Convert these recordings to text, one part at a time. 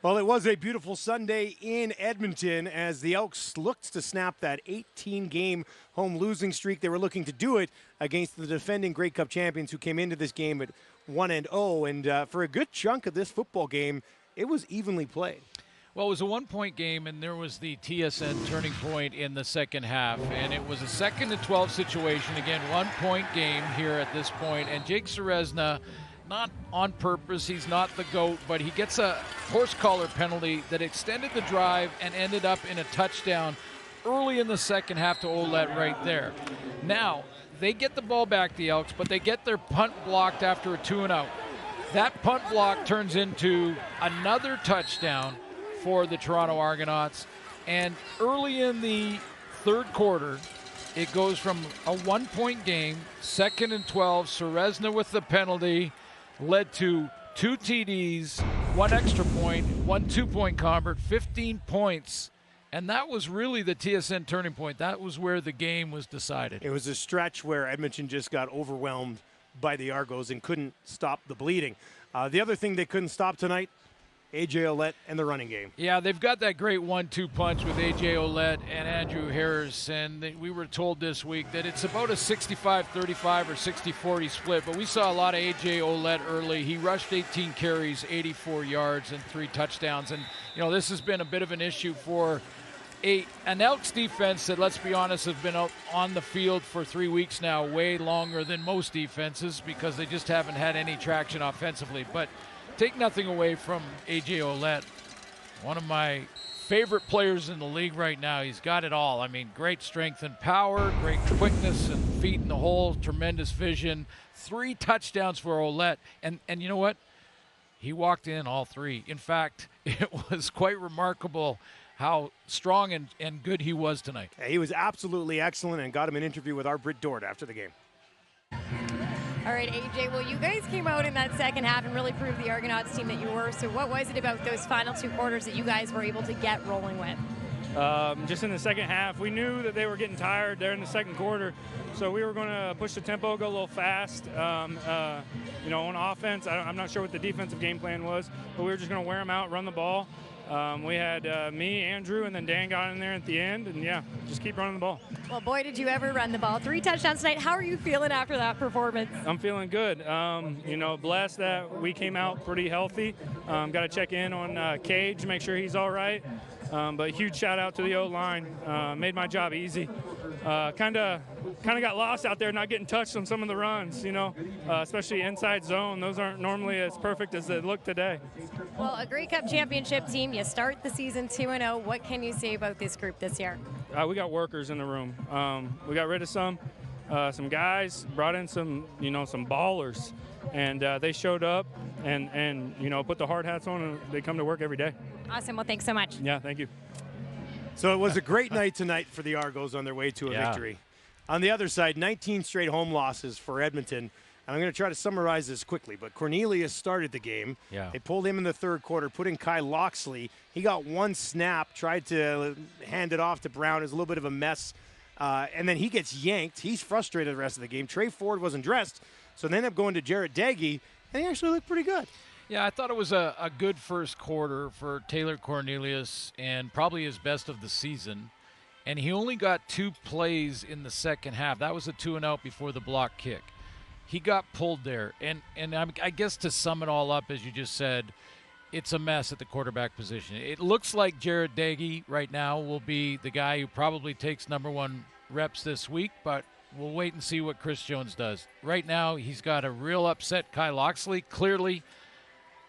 Well, it was a beautiful Sunday in Edmonton as the Elks looked to snap that 18-game home losing streak. They were looking to do it against the defending Grey Cup champions who came into this game at 1-0. And for a good chunk of this football game, it was evenly played. Well, it was a one-point game, and there was the TSN turning point in the second half. And it was a 2nd and 12 situation. Again, one-point game here at this point. And Jake Serezna, not on purpose, he's not the GOAT, but he gets a horse collar penalty that extended the drive and ended up in a touchdown early in the second half to Ouellette right there. Now, they get the ball back, the Elks, but they get their punt blocked after a 2-and-out. That punt block turns into another touchdown for the Toronto Argonauts. And early in the third quarter, it goes from a one-point game, 2nd and 12, Serezna with the penalty, led to 2 TDs, 1 extra point, 1 2-point convert, 15 points. And that was really the TSN turning point. That was where the game was decided. It was a stretch where Edmonton just got overwhelmed by the Argos and couldn't stop the bleeding. The other thing they couldn't stop tonight, A.J. Ouellette and the running game. Yeah, they've got that great 1-2 punch with A.J. Ouellette and Andrew Harris, and we were told this week that it's about a 65-35 or 60-40 split, but we saw a lot of A.J. Ouellette early. He rushed 18 carries, 84 yards, and 3 touchdowns, and this has been a bit of an issue for an Elks defense that, let's be honest, has been out on the field for 3 weeks now, way longer than most defenses because they just haven't had any traction offensively. But take nothing away from A.J. Ouellette, one of my favorite players in the league right now. He's got it all. I mean, great strength and power, great quickness and feet in the hole, tremendous vision. 3 touchdowns for Ouellette. And you know what? He walked in all 3. In fact, it was quite remarkable how strong and good he was tonight. He was absolutely excellent and got him an interview with our Britt Dort after the game. All right, AJ, well, you guys came out in that second half and really proved the Argonauts team that you were. So what was it about those final 2 quarters that you guys were able to get rolling with? Just in the second half, we knew that they were getting tired there in the second quarter. So we were going to push the tempo, go a little fast. On offense, I'm not sure what the defensive game plan was, but we were just going to wear them out, run the ball. We had me, Andrew, and then Dan got in there at the end, and yeah, just keep running the ball. Well, boy, did you ever run the ball. 3 touchdowns tonight. How are you feeling after that performance? I'm feeling good. Blessed that we came out pretty healthy. Got to check in on Cage, make sure he's all right. But huge shout out to the O-line. Made my job easy. Kind of got lost out there, not getting touched on some of the runs, especially inside zone. Those aren't normally as perfect as they look today. Well, a Grey Cup championship team. You start the season 2-0. What can you say about this group this year? We got workers in the room. We got rid of some guys, brought in some ballers, and they showed up and put the hard hats on, and they come to work every day. Awesome. Well, thanks so much. Yeah, thank you. So it was a great night tonight for the Argos on their way to a victory. On the other side, 19 straight home losses for Edmonton. And I'm going to try to summarize this quickly, but Cornelius started the game. Yeah. They pulled him in the third quarter, put in Kai Loxley. He got 1 snap, tried to hand it off to Brown. It was a little bit of a mess. And then he gets yanked. He's frustrated the rest of the game. Trey Ford wasn't dressed, so they ended up going to Jarrett Daggy, and he actually looked pretty good. Yeah, I thought it was a good first quarter for Taylor Cornelius and probably his best of the season. And he only got 2 plays in the second half. That was a 2-and-out before the block kick. He got pulled there. And I guess to sum it all up, as you just said, it's a mess at the quarterback position. It looks like Jarrett Daggy right now will be the guy who probably takes #1 reps this week, but we'll wait and see what Chris Jones does. Right now, he's got a real upset Kai Loxley. Clearly,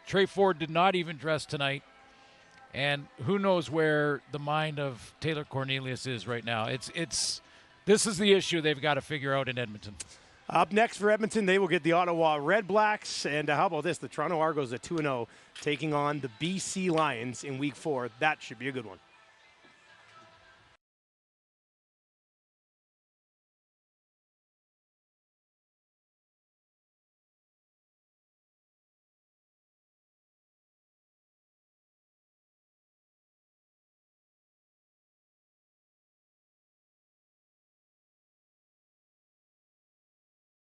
Trey Ford did not even dress tonight. And who knows where the mind of Taylor Cornelius is right now. This is the issue they've got to figure out in Edmonton. Up next for Edmonton, they will get the Ottawa Red Blacks. And how about this? The Toronto Argos at 2-0 taking on the BC Lions in Week 4. That should be a good one.